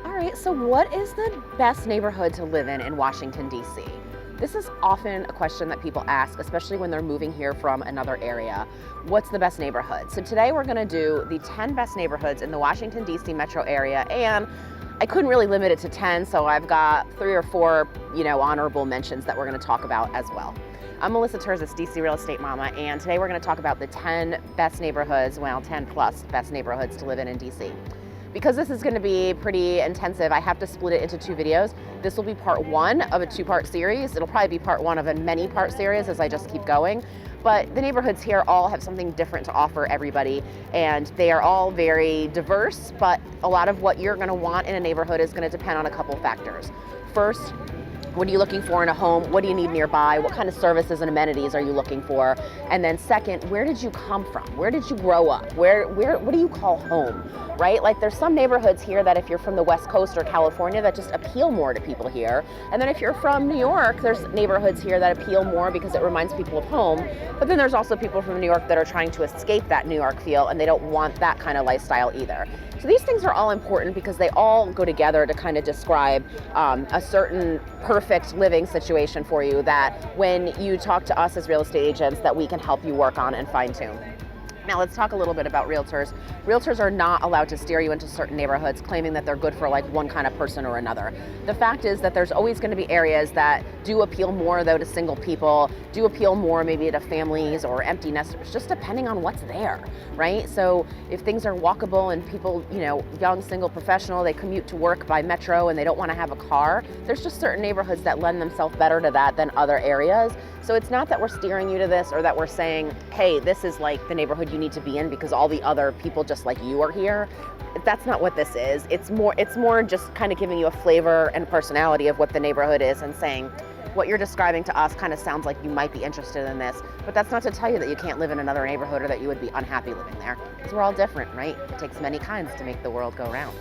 All right, so what is the best neighborhood to live in Washington, D.C.? This is often a question that people ask, especially when they're moving here from another area. What's the best neighborhood? So today we're gonna do the 10 best neighborhoods in the Washington, D.C. metro area, and I couldn't really limit it to 10, so I've got 3 or 4, honorable mentions that we're gonna talk about as well. I'm Melissa Terzis, DC Real Estate Mama, and today we're gonna talk about the 10 best neighborhoods, 10 plus best neighborhoods to live in DC. Because this is gonna be pretty intensive, I have to split it into 2 videos. This will be part 1 of a 2-part series. It'll probably be part 1 of a many-part series as I just keep going. But the neighborhoods here all have something different to offer everybody, and they are all very diverse, but a lot of what you're gonna want in a neighborhood is gonna depend on a couple factors. First, what are you looking for in a home? What do you need nearby? What kind of services and amenities are you looking for? And then second, where did you come from? Where did you grow up? What do you call home, right? Like there's some neighborhoods here that if you're from the West Coast or California that just appeal more to people here. And then if you're from New York, there's neighborhoods here that appeal more because it reminds people of home. But then there's also people from New York that are trying to escape that New York feel and they don't want that kind of lifestyle either. So these things are all important because they all go together to kind of describe a certain perfect living situation for you that when you talk to us as real estate agents that we can help you work on and fine tune. Now let's talk a little bit about realtors. Realtors are not allowed to steer you into certain neighborhoods claiming that they're good for like one kind of person or another. The fact is that there's always going to be areas that do appeal more though to single people, do appeal more maybe to families or empty nesters, just depending on what's there, right? So if things are walkable and people, young, single, professional, they commute to work by metro and they don't want to have a car, there's just certain neighborhoods that lend themselves better to that than other areas. So it's not that we're steering you to this or that we're saying, hey, this is like the neighborhood you need to be in because all the other people just like you are here. That's not what this is. It's more just kind of giving you a flavor and personality of what the neighborhood is and saying, what you're describing to us kind of sounds like you might be interested in this, but that's not to tell you that you can't live in another neighborhood or that you would be unhappy living there, because we're all different, right? It takes many kinds to make the world go round.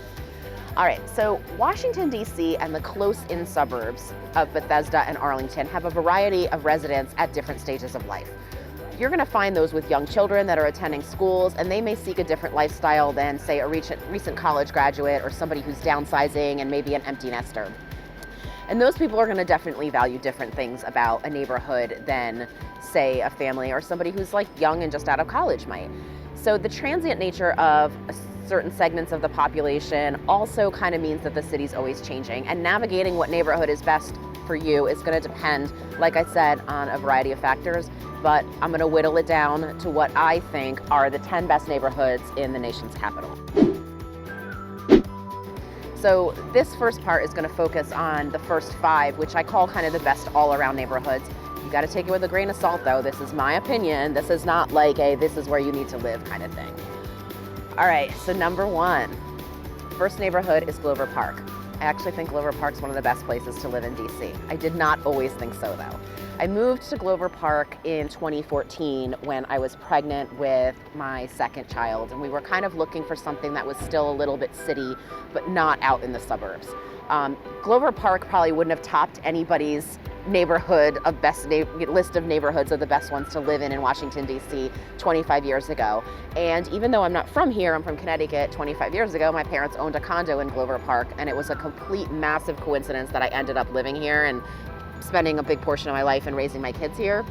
All right, so Washington, D.C. and the close-in suburbs of Bethesda and Arlington have a variety of residents at different stages of life. You're gonna find those with young children that are attending schools, and they may seek a different lifestyle than, say, a recent college graduate or somebody who's downsizing and maybe an empty nester. And those people are gonna definitely value different things about a neighborhood than, say, a family or somebody who's like young and just out of college might. So the transient nature of certain segments of the population also kind of means that the city's always changing, and navigating what neighborhood is best for you is going to depend, like I said, on a variety of factors, but I'm going to whittle it down to what I think are the 10 best neighborhoods in the nation's capital. So this first part is going to focus on the first 5, which I call kind of the best all-around neighborhoods. You got to take it with a grain of salt though. This is my opinion. This is not like a this is where you need to live kind of thing. All right, so number 1, first neighborhood is Glover Park. I actually think Glover Park's one of the best places to live in DC. I did not always think so though. I moved to Glover Park in 2014 when I was pregnant with my second child, and we were kind of looking for something that was still a little bit city, but not out in the suburbs. Glover Park probably wouldn't have topped anybody's neighborhood of list of neighborhoods of the best ones to live in Washington, D.C. 25 years ago. And even though I'm not from here, I'm from Connecticut, 25 years ago, my parents owned a condo in Glover Park, and it was a complete massive coincidence that I ended up living here and spending a big portion of my life and raising my kids here.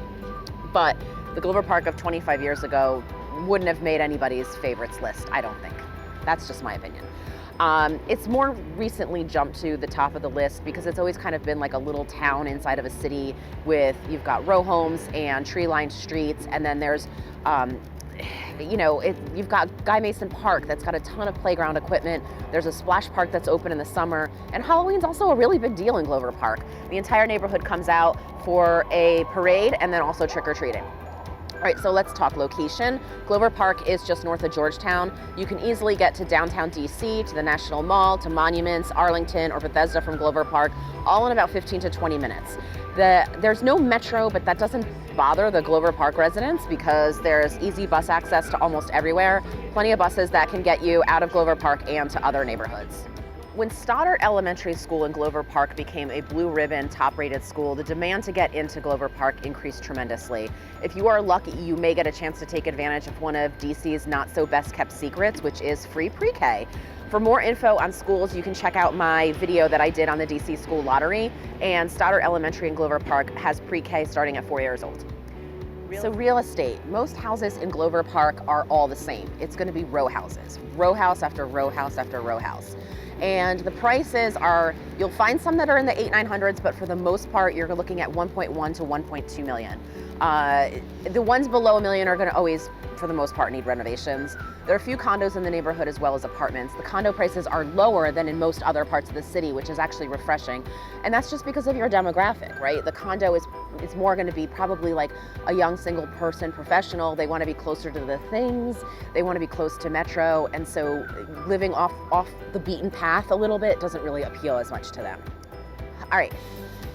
But the Glover Park of 25 years ago wouldn't have made anybody's favorites list, I don't think. That's just my opinion. It's more recently jumped to the top of the list because it's always kind of been like a little town inside of a city you've got row homes and tree-lined streets, and then there's, you've got Guy Mason Park that's got a ton of playground equipment. There's a splash park that's open in the summer, and Halloween's also a really big deal in Glover Park. The entire neighborhood comes out for a parade and then also trick-or-treating. All right, so let's talk location. Glover Park is just north of Georgetown. You can easily get to downtown DC, to the National Mall, to Monuments, Arlington, or Bethesda from Glover Park, all in about 15 to 20 minutes. There's no metro, but that doesn't bother the Glover Park residents because there's easy bus access to almost everywhere. Plenty of buses that can get you out of Glover Park and to other neighborhoods. When Stoddard Elementary School in Glover Park became a blue ribbon top-rated school, the demand to get into Glover Park increased tremendously. If you are lucky, you may get a chance to take advantage of one of DC's not-so-best-kept secrets, which is free pre-K. For more info on schools, you can check out my video that I did on the DC school lottery, and Stoddard Elementary in Glover Park has pre-K starting at 4 years old. So real estate, most houses in Glover Park are all the same. It's going to be row houses, row house after row house after row house. And the prices are, you'll find some that are in the 800s, but for the most part, you're looking at 1.1 to 1.2 million. The ones below $1 million are going to always, for the most part, need renovations. There are a few condos in the neighborhood as well as apartments. The condo prices are lower than in most other parts of the city, which is actually refreshing. And that's just because of your demographic, right? The condo is more going to be probably like a young single person professional. They want to be closer to the things. They want to be close to Metro. And so living off the beaten path a little bit doesn't really appeal as much to them. All right,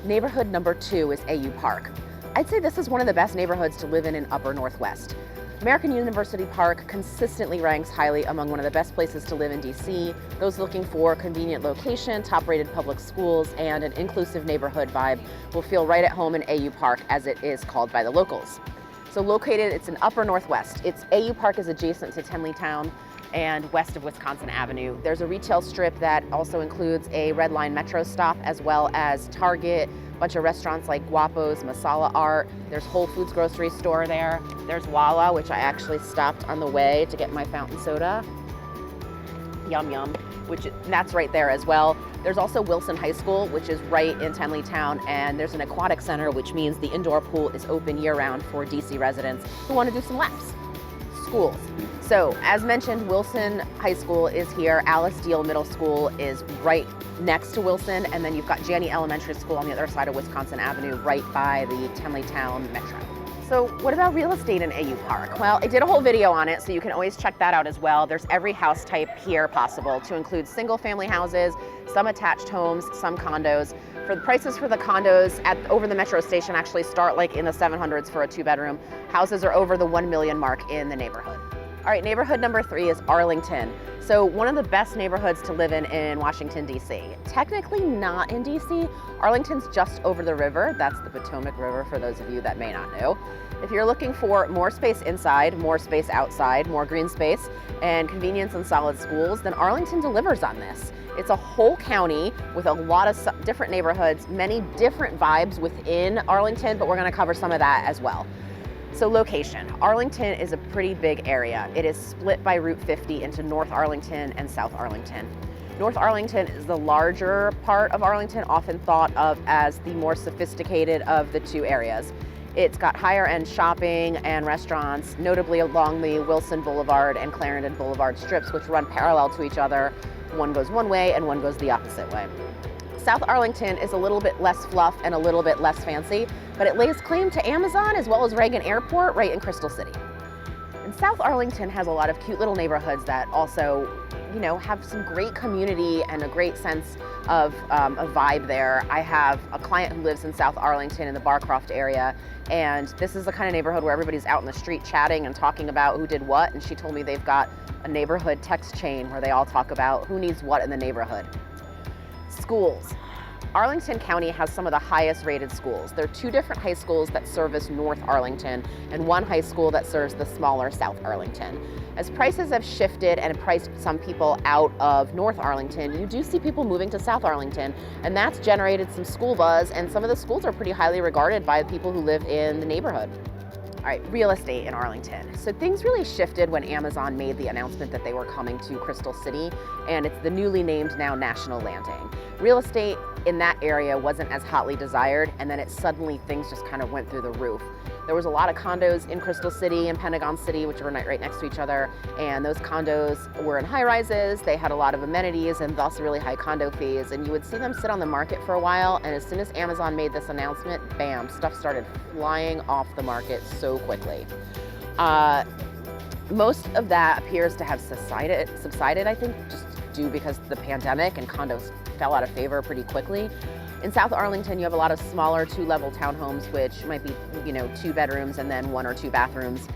neighborhood number 2 is AU Park. I'd say this is one of the best neighborhoods to live in Upper Northwest. American University Park consistently ranks highly among one of the best places to live in DC. Those looking for convenient location, top-rated public schools, and an inclusive neighborhood vibe will feel right at home in AU Park, as it is called by the locals. So located, it's in Upper Northwest. AU Park is adjacent to Tenleytown and west of Wisconsin Avenue. There's a retail strip that also includes a Red Line Metro stop, as well as Target, a bunch of restaurants like Guapo's, Masala Art. There's Whole Foods grocery store there. There's Wawa, which I actually stopped on the way to get my fountain soda. Yum yum, that's right there as well. There's also Wilson High School, which is right in Tenleytown, and there's an aquatic center, which means the indoor pool is open year-round for DC residents who want to do some laps. Schools. So, as mentioned, Wilson High School is here. Alice Deal Middle School is right next to Wilson, and then you've got Janney Elementary School on the other side of Wisconsin Avenue, right by the Tenleytown Metro. So what about real estate in AU Park? Well, I did a whole video on it, so you can always check that out as well. There's every house type here possible, to include single family houses, some attached homes, some condos. For the prices for the condos over the Metro station actually start like in the 700s for a 2-bedroom. Houses are over the 1 million mark in the neighborhood. All right, neighborhood number 3 is Arlington. So one of the best neighborhoods to live in Washington, D.C. Technically not in D.C. Arlington's just over the river. That's the Potomac River, for those of you that may not know. If you're looking for more space inside, more space outside, more green space, and convenience and solid schools, then Arlington delivers on this. It's a whole county with a lot of different neighborhoods, many different vibes within Arlington, but we're going to cover some of that as well. So location, Arlington is a pretty big area. It is split by Route 50 into North Arlington and South Arlington. North Arlington is the larger part of Arlington, often thought of as the more sophisticated of the two areas. It's got higher end shopping and restaurants, notably along the Wilson Boulevard and Clarendon Boulevard strips, which run parallel to each other. One goes one way and one goes the opposite way. South Arlington is a little bit less fluff and a little bit less fancy, but it lays claim to Amazon as well as Reagan Airport right in Crystal City. And South Arlington has a lot of cute little neighborhoods that also, have some great community and a great sense of a vibe there. I have a client who lives in South Arlington in the Barcroft area, and this is the kind of neighborhood where everybody's out in the street chatting and talking about who did what, and she told me they've got a neighborhood text chain where they all talk about who needs what in the neighborhood. Schools. Arlington County has some of the highest rated schools. There are 2 different high schools that service North Arlington and 1 high school that serves the smaller South Arlington. As prices have shifted and priced some people out of North Arlington, you do see people moving to South Arlington, and that's generated some school buzz, and some of the schools are pretty highly regarded by the people who live in the neighborhood. All right, real estate in Arlington. So things really shifted when Amazon made the announcement that they were coming to Crystal City, and it's the newly named now National Landing. Real estate in that area wasn't as hotly desired, and then things just kind of went through the roof. There was a lot of condos in Crystal City and Pentagon City, which were right next to each other, and those condos were in high rises. They had a lot of amenities and thus really high condo fees, and you would see them sit on the market for a while, and as soon as Amazon made this announcement, bam, stuff started flying off the market so quickly. Most of that appears to have subsided, I think, just due because of the pandemic, and condos fell out of favor pretty quickly. In South Arlington, you have a lot of smaller 2-level townhomes, which might be, 2 bedrooms and then 1 or 2 bathrooms.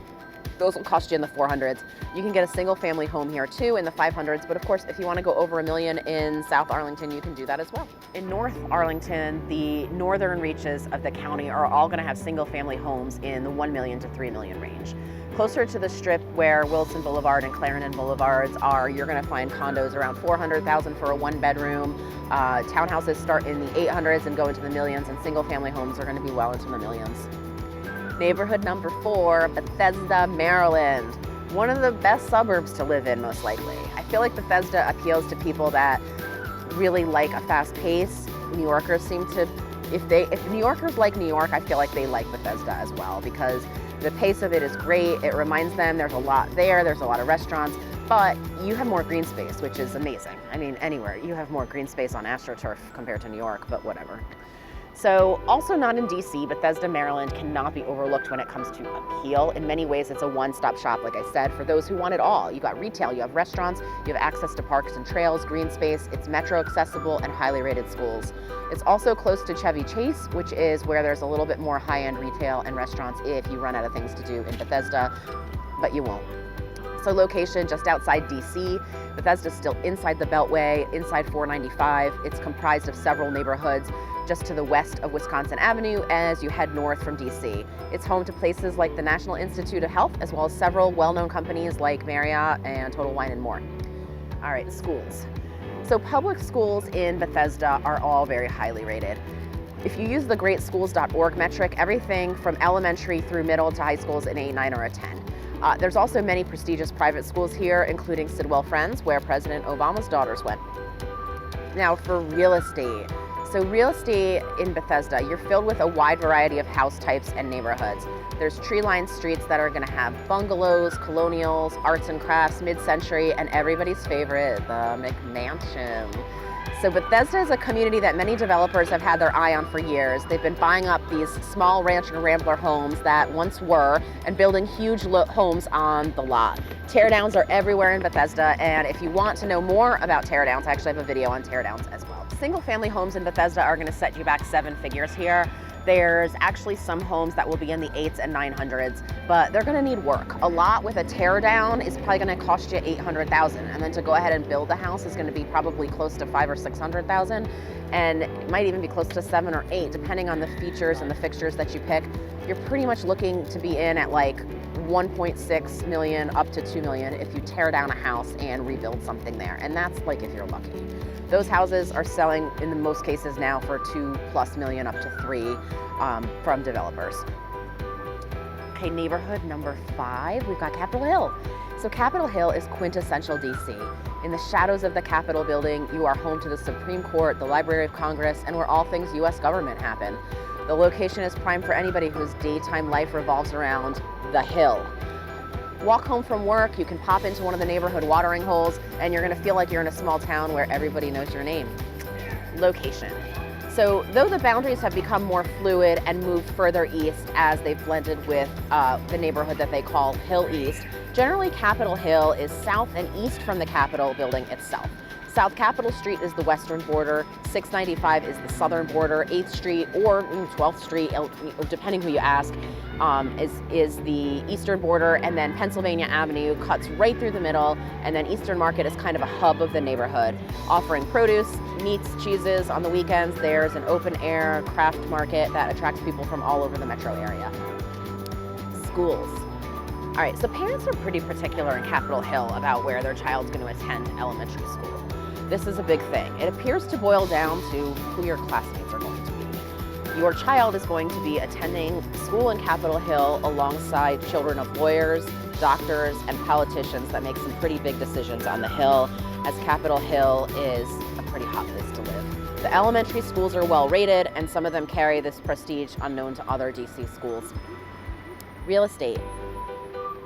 Those will cost you in the 400s. You can get a single family home here too in the 500s, but of course, if you want to go over $1 million in South Arlington, you can do that as well. In North Arlington, the northern reaches of the county are all going to have single family homes in the 1 million to 3 million range. Closer to the strip where Wilson Boulevard and Clarendon Boulevards are, you're going to find condos around $400,000 for a 1-bedroom. Townhouses start in the 800s and go into the millions, and single family homes are going to be well into the millions. Neighborhood number 4, Bethesda, Maryland. One of the best suburbs to live in, most likely. I feel like Bethesda appeals to people that really like a fast pace. New Yorkers seem to, if New Yorkers like New York, I feel like they like Bethesda as well, because the pace of it is great. It reminds them there's a lot there, there's a lot of restaurants, but you have more green space, which is amazing. I mean, anywhere, you have more green space on AstroTurf compared to New York, but whatever. So also not in DC, Bethesda, Maryland cannot be overlooked when it comes to appeal. In many ways, it's a one-stop shop, like I said, for those who want it all. You got retail, you have restaurants, you have access to parks and trails, green space, it's metro accessible, and highly rated schools. It's also close to Chevy Chase, which is where there's a little bit more high-end retail and restaurants if you run out of things to do in Bethesda, but you won't. So location just outside DC. Bethesda's still inside the Beltway, inside 495. It's comprised of several neighborhoods just to the west of Wisconsin Avenue as you head north from DC. It's home to places like the National Institute of Health, as well as several well-known companies like Marriott and Total Wine and more. All right, schools. So public schools in Bethesda are all very highly rated. If you use the greatschools.org metric, everything from elementary through middle to high school is an 8, 9, or a 10. There's also many prestigious private schools here, including Sidwell Friends, where President Obama's daughters went. Now for real estate. So real estate in Bethesda, you're filled with a wide variety of house types and neighborhoods. There's tree-lined streets that are gonna have bungalows, colonials, arts and crafts, mid-century, and everybody's favorite, the McMansion. So Bethesda is a community that many developers have had their eye on for years. They've been buying up these small ranch and rambler homes that once were and building huge homes on the lot. Teardowns are everywhere in Bethesda, and if you want to know more about teardowns, I actually have a video on teardowns as well. Single family homes in Bethesda are going to set you back 7 figures here. There's actually some homes that will be in the 8s and 900s, but they're going to need work. A lot with a tear down is probably going to cost you $800,000, and then to go ahead and build the house is going to be probably close to $500,000 or $600,000, and it might even be close to 7 or 8, depending on the features and the fixtures that you pick. You're pretty much looking to be in at like 1.6 million up to 2 million if you tear down a house and rebuild something there, and that's like if you're lucky. Those houses are selling in the most cases now for 2+ million up to 3 from developers. Okay, neighborhood number 5, we've got Capitol Hill. So Capitol Hill is quintessential DC. In the shadows of the Capitol building, you are home to the Supreme Court, the Library of Congress, and where all things US government happen. The location is prime for anybody whose daytime life revolves around the Hill. Walk home from work, you can pop into one of the neighborhood watering holes, and you're gonna feel like you're in a small town where everybody knows your name. Location. So though the boundaries have become more fluid and moved further east as they've blended with the neighborhood that they call Hill East, generally Capitol Hill is south and east from the Capitol building itself. South Capitol Street is the western border, 695 is the southern border, 8th Street or 12th Street, depending who you ask, is the eastern border, and then Pennsylvania Avenue cuts right through the middle, and then Eastern Market is kind of a hub of the neighborhood, offering produce, meats, cheeses. On the weekends, there's an open air craft market that attracts people from all over the metro area. Schools. All right, so parents are pretty particular in Capitol Hill about where their child's going to attend elementary school. This is a big thing. It appears to boil down to who your classmates are going to be. Your child is going to be attending school in Capitol Hill alongside children of lawyers, doctors, and politicians that make some pretty big decisions on the Hill, as Capitol Hill is a pretty hot place to live. The elementary schools are well rated, and some of them carry this prestige unknown to other DC schools. Real estate.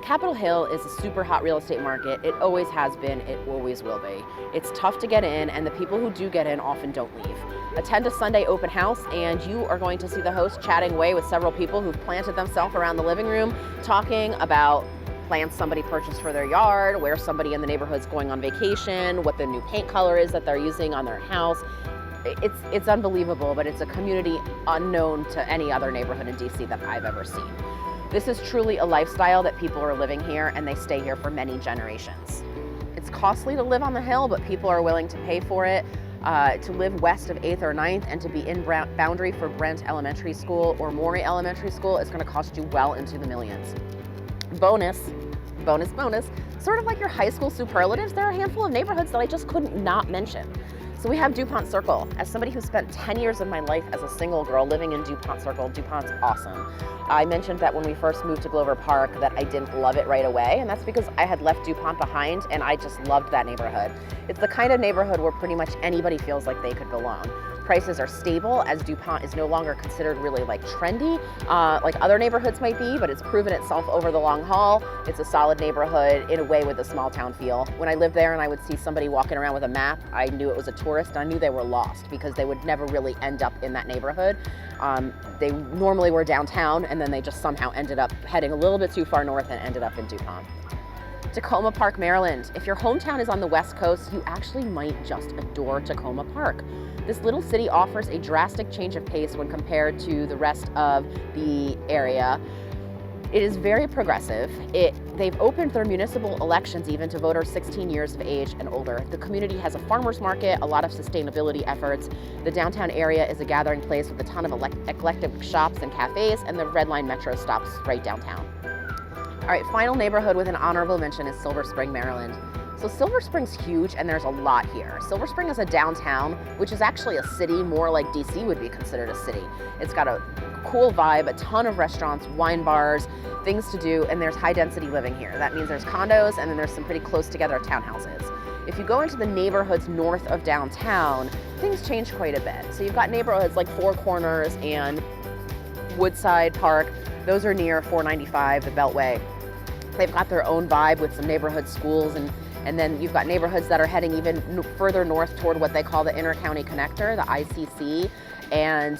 Capitol Hill is a super hot real estate market. It always has been, it always will be. It's tough to get in, and the people who do get in often don't leave. Attend a Sunday open house, and you are going to see the host chatting away with several people who've planted themselves around the living room, talking about plants somebody purchased for their yard, where somebody in the neighborhood's going on vacation, what the new paint color is that they're using on their house. It's unbelievable, but it's a community unknown to any other neighborhood in DC that I've ever seen. This is truly a lifestyle that people are living here, and they stay here for many generations. It's costly to live on the hill, but people are willing to pay for it. To live west of 8th or 9th and to be in boundary for Brent Elementary School or Maury Elementary School is going to cost you well into the millions. Bonus, sort of like your high school superlatives, there are a handful of neighborhoods that I just couldn't not mention. So we have Dupont Circle. As somebody who spent 10 years of my life as a single girl living in Dupont Circle, Dupont's awesome. I mentioned that when we first moved to Glover Park that I didn't love it right away, and that's because I had left Dupont behind and I just loved that neighborhood. It's the kind of neighborhood where pretty much anybody feels like they could belong. Prices are stable, as Dupont is no longer considered really like trendy, like other neighborhoods might be, but it's proven itself over the long haul. It's a solid neighborhood in a way with a small town feel. When I lived there and I would see somebody walking around with a map, I knew it was a tourist. I knew they were lost because they would never really end up in that neighborhood. They normally were downtown and then they just somehow ended up heading a little bit too far north and ended up in Dupont. Tacoma Park, Maryland. If your hometown is on the West Coast, you actually might just adore Tacoma Park. This little city offers a drastic change of pace when compared to the rest of the area. It is very progressive. They've opened their municipal elections even to voters 16 years of age and older. The community has a farmer's market, a lot of sustainability efforts. The downtown area is a gathering place with a ton of eclectic shops and cafes, and the Red Line Metro stops right downtown. All right, final neighborhood with an honorable mention is Silver Spring, Maryland. So Silver Spring's huge and there's a lot here. Silver Spring is a downtown, which is actually a city, more like DC would be considered a city. It's got a cool vibe, a ton of restaurants, wine bars, things to do, and there's high density living here. That means there's condos and then there's some pretty close together townhouses. If you go into the neighborhoods north of downtown, things change quite a bit. So you've got neighborhoods like Four Corners and Woodside Park. Those are near 495, the Beltway. They've got their own vibe with some neighborhood schools, and then you've got neighborhoods that are heading even further north toward what they call the Inter-County Connector, the ICC, and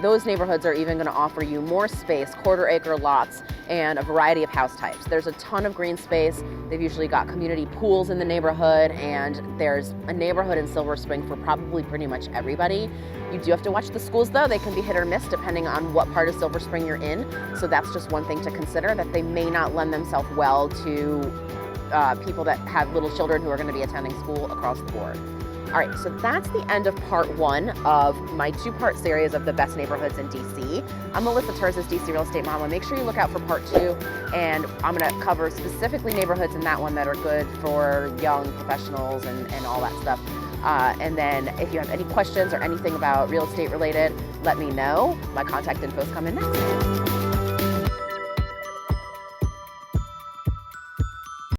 those neighborhoods are even going to offer you more space, quarter-acre lots, and a variety of house types. There's a ton of green space. They've usually got community pools in the neighborhood, and there's a neighborhood in Silver Spring for probably pretty much everybody. You do have to watch the schools though. They can be hit or miss depending on what part of Silver Spring you're in. So that's just one thing to consider, that they may not lend themselves well to people that have little children who are going to be attending school across the board. All right, so that's the end of part one of my two-part series of the best neighborhoods in DC. I'm Melissa Terzis, DC Real Estate Mama. Make sure you look out for part two, and I'm going to cover specifically neighborhoods in that one that are good for young professionals and all that stuff. And then if you have any questions or anything about real estate related, let me know. My contact info is coming next.